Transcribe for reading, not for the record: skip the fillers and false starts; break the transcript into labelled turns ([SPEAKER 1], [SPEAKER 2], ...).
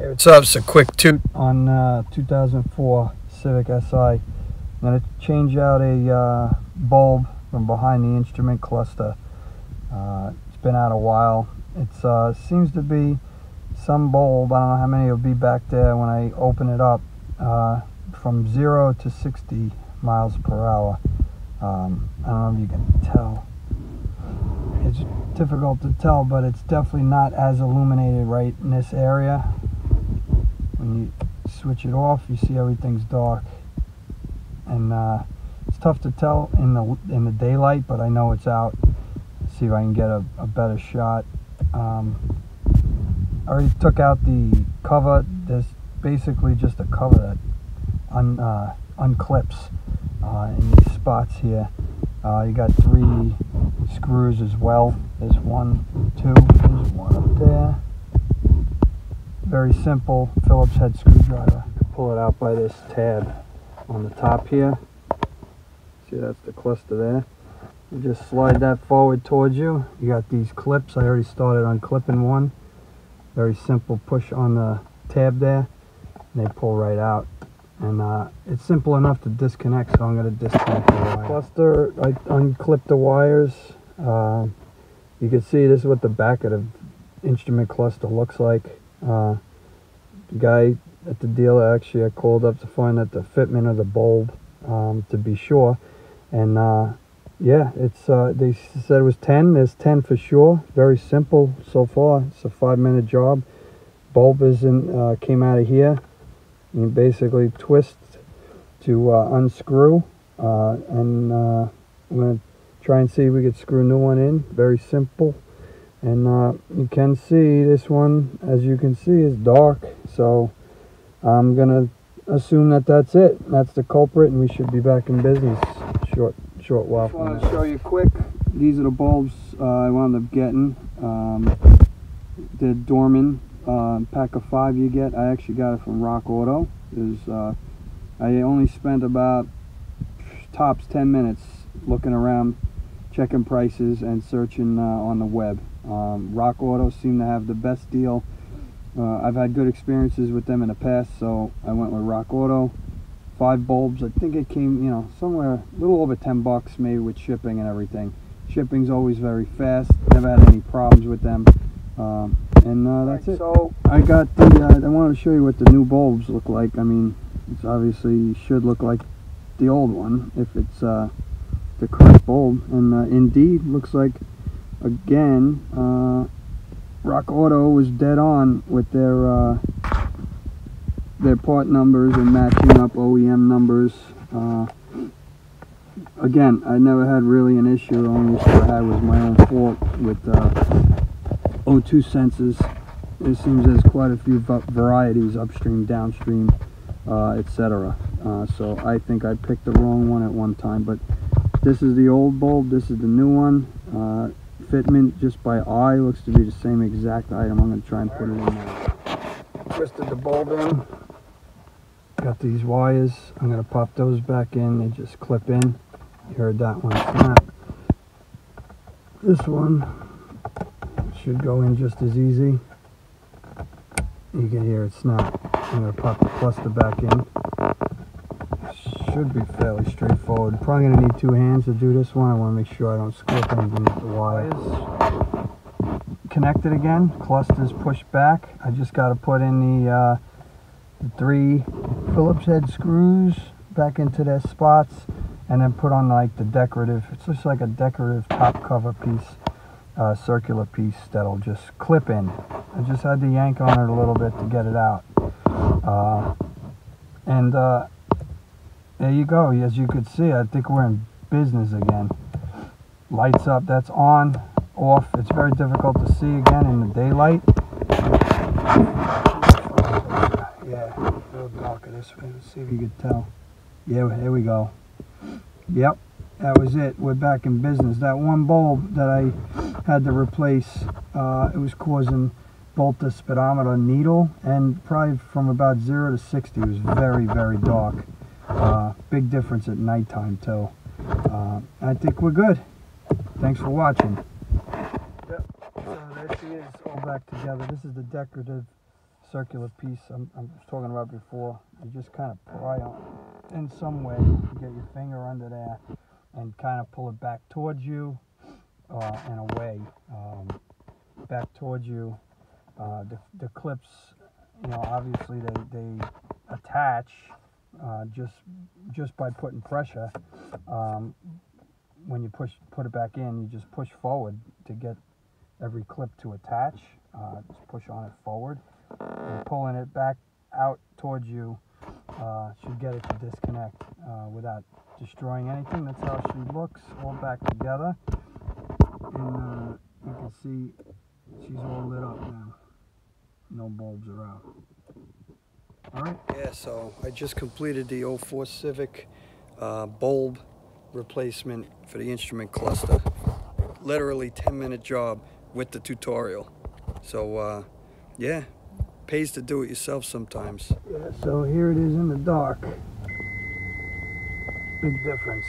[SPEAKER 1] Hey, what's up? It's a quick toot on 2004 Civic Si. I'm going to change out a bulb from behind the instrument cluster. It's been out a while. It seems to be some bulb, I don't know how many will be back there when I open it up, from 0 to 60 miles per hour. I don't know if you can tell. It's difficult to tell, but it's definitely not as illuminated right in this area. When you switch it off, you see everything's dark, and it's tough to tell in the daylight, but I know it's out. See if I can get a better shot. I already took out the cover. There's basically just a cover that unclips in these spots here. You got 3 screws as well. There's 1, 2, there's 1 up there. Very simple Phillips head screwdriver. You can pull it out by this tab on the top here. See, that's the cluster there. You just slide that forward towards you. You got these clips. I already started unclipping one. Very simple push on the tab there, and they pull right out. And it's simple enough to disconnect, so I'm going to disconnect the wire. Cluster, I unclipped the wires. You can see this is what the back of the instrument cluster looks like. The guy at the dealer, actually I called up to find out the fitment of the bulb, to be sure, and yeah, it's they said it was 10. There's 10 for sure. Very simple so far. It's a 5-minute job. Bulb came out of here. You basically twist to unscrew, and I'm going to try and see if we could screw a new one in. Very simple. And you can see this one, as you can see, is dark. So I'm going to assume that that's it. That's the culprit, and we should be back in business short while. I just want to show you quick. These are the bulbs I wound up getting. The Dorman pack of 5 you get. I actually got it from Rock Auto. I only spent about tops 10 minutes looking around, checking prices and searching on the web. Rock Auto seemed to have the best deal. I've had good experiences with them in the past, so I went with Rock Auto. 5 bulbs. I think it came, somewhere a little over 10 bucks, maybe, with shipping and everything. Shipping's always very fast. Never had any problems with them. And that's it. So I got I wanted to show you what the new bulbs look like. I mean, it's obviously should look like the old one if it's the correct bulb, and indeed looks like, again, Rock Auto was dead on with their part numbers and matching up OEM numbers. Again, I never had really an issue. The only issue I had was my own fault with O2 sensors. It seems there's quite a few varieties, upstream, downstream, etc. So I think I picked the wrong one at one time, but this is the old bulb, this is the new one. Fitment just by eye looks to be the same exact item. I'm going to try and put it in there. Twisted the bulb in. Got these wires. I'm going to pop those back in. They just clip in. You heard that one snap. This one should go in just as easy. You can hear it snap. I'm going to pop the cluster back in. Should be fairly straightforward. Probably going to need 2 hands to do this one. I want to make sure I don't screw up anything with the wires. Connected again. Clusters pushed back. I just got to put in the 3 Phillips head screws back into their spots, and then put on like the decorative. It's just like a decorative top cover piece, circular piece that'll just clip in. I just had to yank on it a little bit to get it out. There you go. As you could see, I think we're in business again. Lights up, that's on, off. It's very difficult to see again in the daylight. Yeah, a little darker this way. Let's see if you could tell. Yeah, here we go. Yep, that was it. We're back in business. That one bulb that I had to replace, it was causing both the speedometer needle, and probably from about 0 to 60 it was very, very dark. Big difference at nighttime too. I think we're good. Thanks for watching. Yep. So there she is, all back together. This is the decorative circular piece I was talking about before. You just kind of pry on in some way. You get your finger under there and kind of pull it back towards you and away. Back towards you. The clips, you know, obviously they attach just by putting pressure. When you put it back in, you just push forward to get every clip to attach. Just push on it forward, and pulling it back out towards you should get it to disconnect without destroying anything. That's how she looks, all back together. And you can see she's all lit up now. No bulbs are out. Alright, yeah, so I just completed the 04 Civic bulb replacement for the instrument cluster. Literally 10-minute job with the tutorial. So yeah, pays to do it yourself sometimes. Yeah, so here it is in the dark. Big difference.